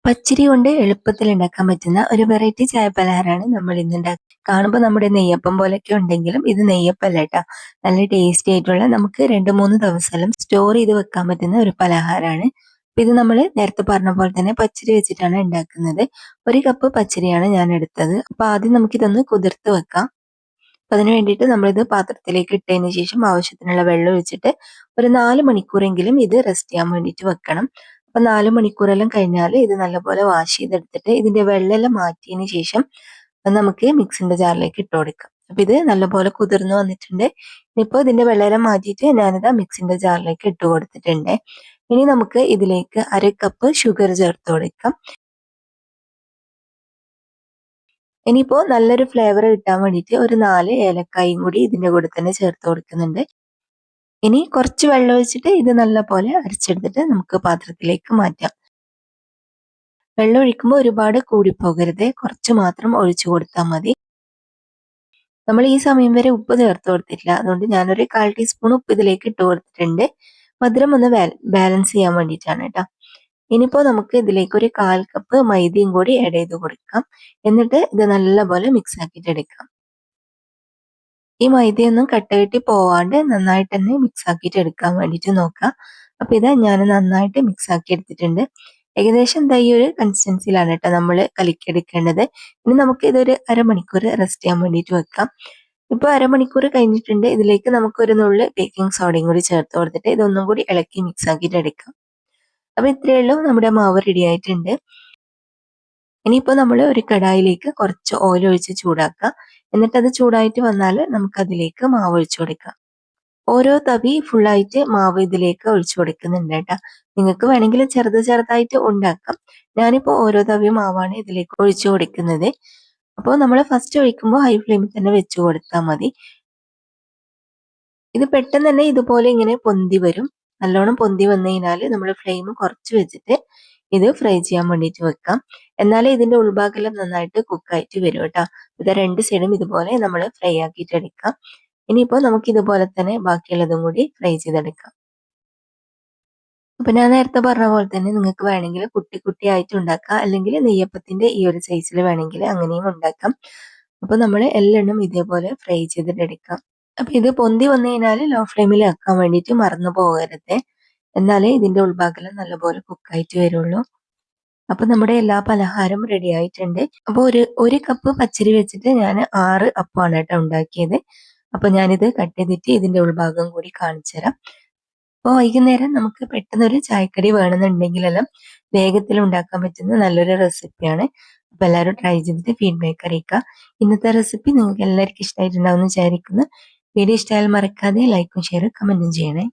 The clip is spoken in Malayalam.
പച്ചരി കൊണ്ട് എളുപ്പത്തിൽ ഉണ്ടാക്കാൻ പറ്റുന്ന ഒരു വെറൈറ്റി ചായ പലഹാരമാണ് നമ്മൾ ഇന്ന് ഉണ്ടാക്കുക. കാണുമ്പോൾ നമ്മുടെ നെയ്യപ്പം പോലെയൊക്കെ ഉണ്ടെങ്കിലും ഇത് നെയ്യപ്പല്ല കേട്ടോ. നല്ല ടേസ്റ്റി ആയിട്ടുള്ള നമുക്ക് 2-3 ദിവസമെല്ലാം സ്റ്റോർ ചെയ്ത് വെക്കാൻ പറ്റുന്ന ഒരു പലഹാരമാണ്. അപ്പൊ ഇത് നമ്മൾ നേരത്തെ പറഞ്ഞ പോലെ തന്നെ പച്ചരി വെച്ചിട്ടാണ് ഉണ്ടാക്കുന്നത്. 1 കപ്പ് പച്ചരിയാണ് ഞാൻ എടുത്തത്. അപ്പൊ ആദ്യം നമുക്കിതൊന്ന് കുതിർത്ത് വെക്കാം. അപ്പൊ അതിന് വേണ്ടിയിട്ട് നമ്മളിത് പാത്രത്തിലേക്ക് ഇട്ടതിന് ശേഷം ആവശ്യത്തിനുള്ള വെള്ളം ഒഴിച്ചിട്ട് ഒരു 4 മണിക്കൂറെങ്കിലും ഇത് റെസ്റ്റ് ചെയ്യാൻ വേണ്ടിയിട്ട് വെക്കണം. അപ്പൊ 4 മണിക്കൂറെല്ലാം കഴിഞ്ഞാൽ ഇത് നല്ലപോലെ വാഷ് ചെയ്തെടുത്തിട്ട് ഇതിന്റെ വെള്ളമെല്ലാം മാറ്റിയതിന് ശേഷം അത് നമുക്ക് മിക്സിന്റെ ജാറിലേക്ക് ഇട്ട് കൊടുക്കാം. അപ്പൊ ഇത് നല്ലപോലെ കുതിർന്ന് വന്നിട്ടുണ്ട്. ഇനിയിപ്പോ ഇതിന്റെ വെള്ളമെല്ലാം മാറ്റിയിട്ട് ഞാനിതാ മിക്സിന്റെ ജാറിലേക്ക് ഇട്ട് കൊടുത്തിട്ടുണ്ട്. ഇനി നമുക്ക് ഇതിലേക്ക് 1/2 കപ്പ് ഷുഗർ ചേർത്ത് കൊടുക്കാം. ഇനിയിപ്പോ നല്ലൊരു ഫ്ലേവർ കിട്ടാൻ വേണ്ടിയിട്ട് ഒരു 4 ഏലക്കായും കൂടി ഇതിന്റെ കൂടെ തന്നെ ചേർത്ത് കൊടുക്കുന്നുണ്ട്. ഇനി കുറച്ച് വെള്ളം ഒഴിച്ചിട്ട് ഇത് നല്ലപോലെ അരച്ചെടുത്തിട്ട് നമുക്ക് പാത്രത്തിലേക്ക് മാറ്റാം. വെള്ളം ഒഴിക്കുമ്പോൾ ഒരുപാട് കൂടിപ്പോകരുത്, കുറച്ച് മാത്രം ഒഴിച്ചു കൊടുത്താൽ മതി. നമ്മൾ ഈ സമയം വരെ ഉപ്പ് ചേർത്ത് കൊടുത്തിട്ടില്ല, അതുകൊണ്ട് ഞാനൊരു 1/4 ടീസ്പൂൺ ഉപ്പ് ഇതിലേക്ക് ഇട്ട് കൊടുത്തിട്ടുണ്ട്. മധുരം ഒന്ന് ബാലൻസ് ചെയ്യാൻ വേണ്ടിയിട്ടാണ് കേട്ടോ. ഇനിയിപ്പോ നമുക്ക് ഇതിലേക്ക് ഒരു 1/4 കപ്പ് മൈദയും കൂടി ആഡ് ചെയ്ത് കൊടുക്കാം. എന്നിട്ട് ഇത് നല്ലപോലെ മിക്സ് ആക്കിയിട്ട് എടുക്കാം. ഈ മൈദയൊന്നും കട്ടകെട്ടി പോവാണ്ട് നന്നായിട്ട് തന്നെ മിക്സ് ആക്കിയിട്ട് എടുക്കാൻ വേണ്ടിയിട്ട് നോക്കാം. അപ്പൊ ഇതാ ഞാൻ നന്നായിട്ട് മിക്സ് ആക്കി എടുത്തിട്ടുണ്ട്. ഏകദേശം ഈ ഒരു കൺസിസ്റ്റൻസിയിലാണ് കേട്ടോ നമ്മൾ കലക്കിയെടുക്കേണ്ടത്. ഇനി നമുക്ക് ഇതൊരു അരമണിക്കൂർ റെസ്റ്റ് ചെയ്യാൻ വേണ്ടിയിട്ട് വെക്കാം. ഇപ്പൊ അരമണിക്കൂർ കഴിഞ്ഞിട്ടുണ്ട്. ഇതിലേക്ക് നമുക്ക് ഒരു നുള്ള് ബേക്കിംഗ് സോഡയും കൂടി ചേർത്ത് കൊടുത്തിട്ട് ഇതൊന്നും കൂടി ഇളക്കി മിക്സ് ആക്കിയിട്ട് എടുക്കാം. അപ്പൊ ഇത്രയേ ഉള്ളൂ, നമ്മുടെ മാവ് റെഡി ആയിട്ടുണ്ട്. ഇനിയിപ്പോ നമ്മൾ ഒരു കടായിലേക്ക് കുറച്ച് ഓയിൽ ഒഴിച്ച് ചൂടാക്കാം. എന്നിട്ട് അത് ചൂടായിട്ട് വന്നാൽ നമുക്ക് അതിലേക്ക് മാവ് ഒഴിച്ചു കൊടുക്കാം. ഓരോ തവി ഫുള്ളായിട്ട് മാവ് ഇതിലേക്ക് ഒഴിച്ചു കൊടുക്കുന്നുണ്ട് കേട്ടോ. നിങ്ങൾക്ക് വേണമെങ്കിൽ ചെറുതായിട്ട് ഉണ്ടാക്കാം. ഞാനിപ്പോ ഓരോ തവി മാവാണ് ഇതിലേക്ക് ഒഴിച്ചു കൊടുക്കുന്നത്. അപ്പോൾ നമ്മൾ ഫസ്റ്റ് ഒഴിക്കുമ്പോൾ ഹൈ ഫ്ലെയിമിൽ തന്നെ വെച്ച് കൊടുത്താൽ മതി. ഇത് പെട്ടെന്ന് തന്നെ ഇതുപോലെ ഇങ്ങനെ പൊന്തി വരും. നല്ലോണം പൊന്തി വന്നു കഴിഞ്ഞാൽ നമ്മൾ ഫ്ലെയിം കുറച്ച് വെച്ചിട്ട് ഇത് ഫ്രൈ ചെയ്യാൻ വേണ്ടിയിട്ട് വെക്കാം. എന്നാലേ ഇതിന്റെ ഉൾഭാഗമെല്ലാം നന്നായിട്ട് കുക്കായിട്ട് വരും കേട്ടോ. ഇത് 2 സൈഡും ഇതുപോലെ നമ്മൾ ഫ്രൈ ആക്കിയിട്ട് എടുക്കാം. ഇനിയിപ്പോ നമുക്ക് ഇതുപോലെ തന്നെ ബാക്കിയുള്ളതും കൂടി ഫ്രൈ ചെയ്തെടുക്കാം. അപ്പൊ ഞാൻ നേരത്തെ പറഞ്ഞ പോലെ തന്നെ നിങ്ങൾക്ക് വേണമെങ്കിൽ കുട്ടി ഉണ്ടാക്കാം, അല്ലെങ്കിൽ നെയ്യപ്പത്തിന്റെ ഈ ഒരു സൈസിൽ വേണമെങ്കിൽ അങ്ങനെയും ഉണ്ടാക്കാം. അപ്പൊ നമ്മൾ എല്ലെണ്ണം ഇതേപോലെ ഫ്രൈ ചെയ്തിട്ടെടുക്കാം. അപ്പൊ ഇത് പൊന്തി വന്നു കഴിഞ്ഞാൽ ലോ ഫ്ലെയിമിൽ ആക്കാൻ വേണ്ടിയിട്ട് മറന്നു പോകരുത്. എന്നാലേ ഇതിന്റെ ഉൾഭാഗം നല്ലപോലെ കുക്കായിട്ട് വരുള്ളൂ. അപ്പൊ നമ്മുടെ എല്ലാ പലഹാരവും റെഡി ആയിട്ടുണ്ട്. അപ്പൊ ഒരു കപ്പ് പച്ചരി വെച്ചിട്ട് ഞാൻ 6 അപ്പമാണ് കേട്ടോ ഉണ്ടാക്കിയത്. അപ്പൊ ഞാനിത് കട്ട് ചെയ്തിട്ട് ഇതിന്റെ ഉൾഭാഗം കൂടി കാണിച്ചു തരാം. അപ്പോൾ വൈകുന്നേരം നമുക്ക് പെട്ടെന്ന് ഒരു ചായക്കടി വേണമെന്നുണ്ടെങ്കിലെല്ലാം വേഗത്തിൽ ഉണ്ടാക്കാൻ പറ്റുന്ന നല്ലൊരു റെസിപ്പിയാണ്. അപ്പൊ എല്ലാവരും ട്രൈ ചെയ്തിട്ട് ഫീഡ്ബാക്ക് അറിയിക്കുക. ഇന്നത്തെ റെസിപ്പി നിങ്ങൾക്ക് എല്ലാവർക്കും ഇഷ്ടമായിട്ടുണ്ടാവും എന്ന് വിചാരിക്കുന്നു. വീഡിയോ ഇഷ്ടമായാൽ മറക്കാതെ ലൈക്കും ഷെയറും കമന്റും ചെയ്യണേ.